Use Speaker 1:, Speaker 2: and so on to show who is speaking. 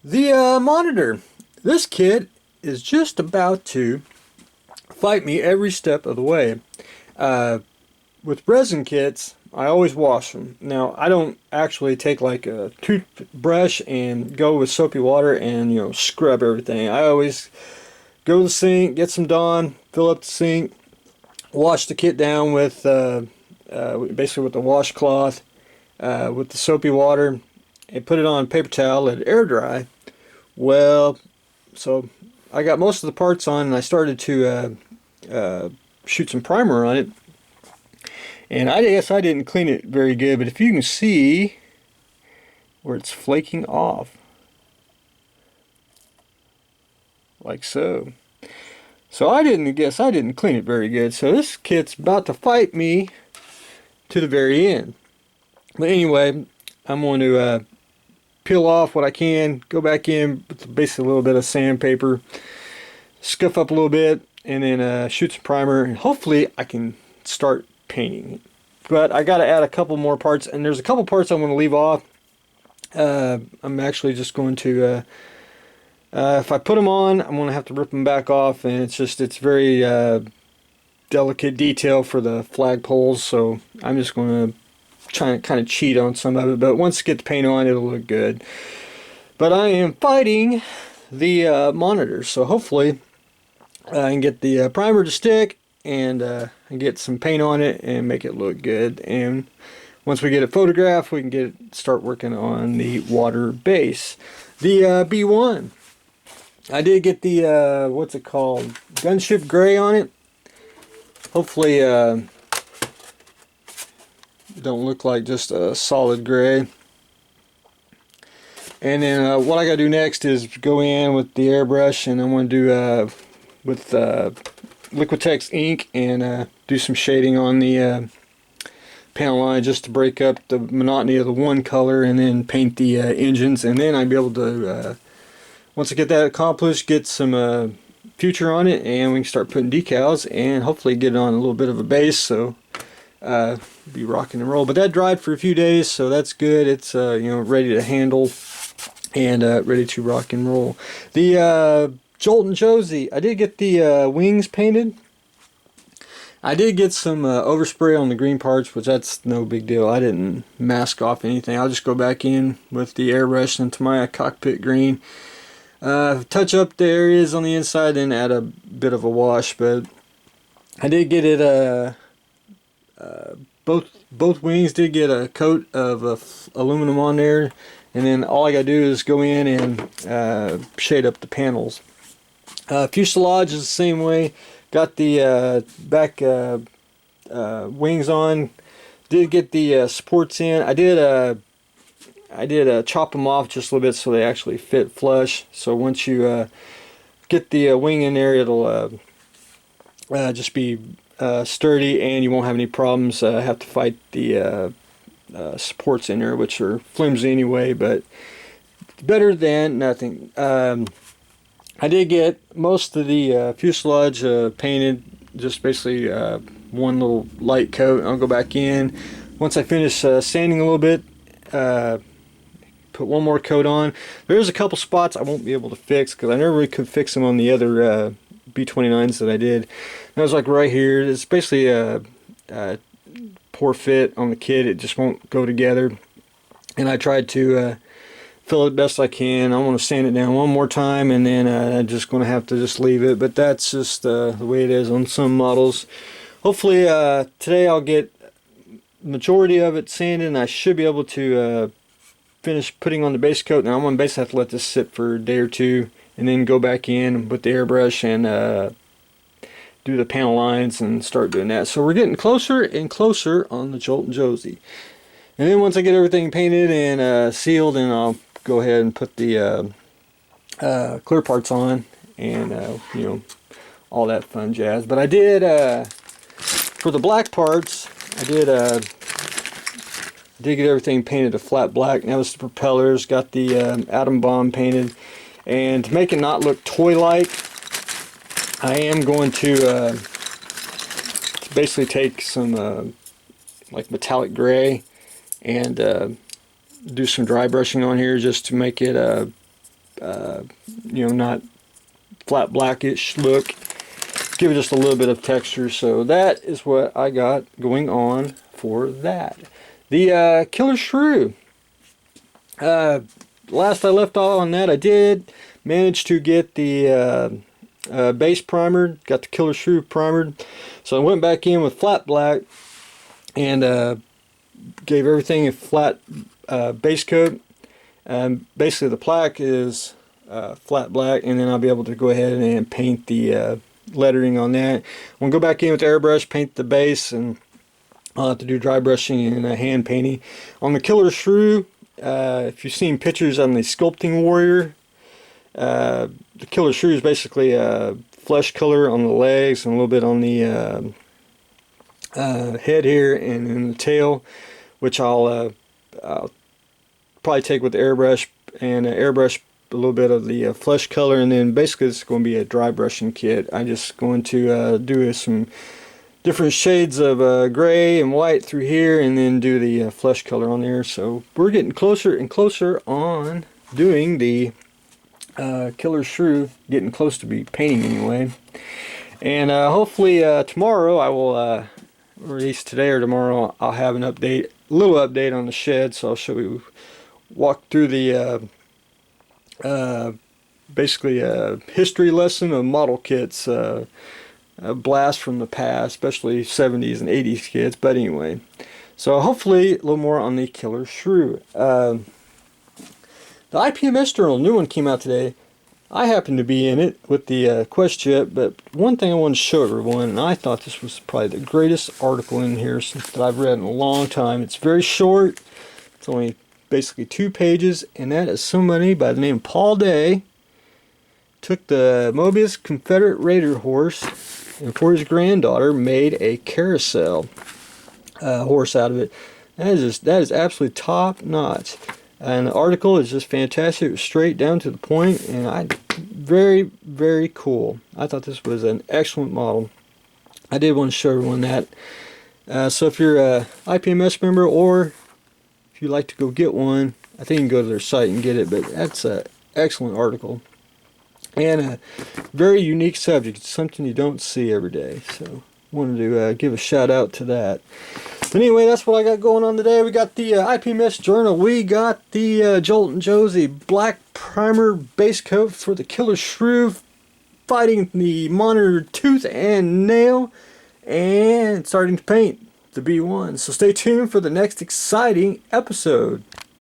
Speaker 1: The monitor. This kit is just about to fight me every step of the way. With resin kits, I always wash them. Now, I don't actually take like a toothbrush and go with soapy water and, scrub everything. I always go to the sink, get some Dawn, fill up the sink, wash the kit down with basically with the washcloth, with the soapy water, and put it on paper towel, let it air dry. Well, so I got most of the parts on, and I started to shoot some primer on it. And I guess I didn't clean it very good, but if you can see where it's flaking off, like so. So I didn't clean it very good. So this kit's about to fight me to the very end. But anyway, I'm going to peel off what I can, go back in with basically a little bit of sandpaper, scuff up a little bit, and then shoot some primer, and hopefully I can start painting. But I got to add a couple more parts, and there's a couple parts I want to leave off. I'm actually just going to, if I put them on, I'm going to have to rip them back off, and it's very delicate detail for the flagpoles, so I'm just going to try to kind of cheat on some of it, but once I get the paint on, it'll look good. But I am fighting the monitor, so hopefully I can get the primer to stick and get some paint on it and make it look good. And once we get it photographed, we can start working on the water base. The B1. I did get the what's it called? Gunship gray on it. Hopefully don't look like just a solid gray. And then what I gotta do next is go in with the airbrush, and I'm gonna do with Liquitex ink and do some shading on the panel line just to break up the monotony of the one color, and then paint the engines, and then I'd be able to once I get that accomplished, get some future on it, and we can start putting decals and hopefully get it on a little bit of a base, so be rocking and roll. But that dried for a few days, so that's good. It's ready to handle and ready to rock and roll. The Joltin Josie, I did get the wings painted. I did get some overspray on the green parts, which that's no big deal. I didn't mask off anything. I'll just go back in with the airbrush into my cockpit green, touch up the areas on the inside, and add a bit of a wash. But I did get it both wings did get a coat of aluminum on there, and then all I gotta do is go in and shade up the panels. Fuselage is the same way. Got the back wings on. Did get the supports in. I did chop them off just a little bit so they actually fit flush. So once you get the wing in there, it'll just be sturdy, and you won't have any problems. Have to fight the supports in there, which are flimsy anyway, but better than nothing. I did get most of the fuselage painted, just basically one little light coat. I'll go back in once I finish sanding a little bit, put one more coat on. There's a couple spots I won't be able to fix because I never really could fix them on the other B29s that I did. And I was like right here. It's basically a poor fit on the kit. It just won't go together, and I tried to fill it best I can. I want to sand it down one more time, and then I'm just going to have to just leave it. But that's just the way it is on some models. Hopefully today I'll get majority of it sanded, and I should be able to finish putting on the base coat. Now I'm going to basically have to let this sit for a day or two, and then go back in with the airbrush and do the panel lines and start doing that. So we're getting closer and closer on the Joltin Josie. And then once I get everything painted and sealed, and I'll go ahead and put the clear parts on, and all that fun jazz. But I did for the black parts, I did get everything painted a flat black. Now it's the propellers, got the atom bomb painted, and to make it not look toy-like, I am going to basically take some like metallic gray and do some dry brushing on here just to make it you know, not flat blackish look. Give it just a little bit of texture. So that is what I got going on for that. The Killer Shrew. Last I left off on that, I did manage to get the base primered, got the Killer Shrew primered. So I went back in with flat black and gave everything a flat base coat. Basically the plaque is flat black, and then I'll be able to go ahead and paint the lettering on that. I'm going to go back in with the airbrush, paint the base, and I'll have to do dry brushing and hand painting. On the Killer Shrew, if you've seen pictures on the Sculpting Warrior, the Killer Shrew is basically a flesh color on the legs and a little bit on the head here and in the tail, which I'll probably take with the airbrush and airbrush a little bit of the flesh color, and then basically it's going to be a dry brushing kit. I'm just going to do some different shades of gray and white through here, and then do the flesh color on there. So we're getting closer and closer on doing the Killer Shrew, getting close to be painting anyway. And hopefully tomorrow I will release, today or tomorrow, I'll have an update, a little update on the shed. So I'll show you, walk through the basically a history lesson of model kits, a blast from the past, especially 70s and 80s kits. But anyway, so hopefully a little more on the Killer Shrew. The IPMS Journal, new one came out today. I happen to be in it with the Quest Jet, but one thing I wanted to show everyone, and I thought this was probably the greatest article in here that I've read in a long time. It's very short. It's only basically 2 pages, and that is somebody by the name of Paul Day took the Mobius Confederate Raider horse, and for his granddaughter made a carousel horse out of it. That is absolutely top notch. And the article is just fantastic. It was straight down to the point, and very, very cool. I thought this was an excellent model. I did want to show everyone that. So if you're a IPMS member, or if you'd like to go get one, I think you can go to their site and get it. But that's an excellent article, and a very unique subject. It's something you don't see every day. So wanted to give a shout out to that. But anyway, that's what I got going on today. We got the IPMS Journal. We got the Joltin Josie black primer base coat for the Killer Shrew, fighting the monitor tooth and nail, and starting to paint the B1. So stay tuned for the next exciting episode.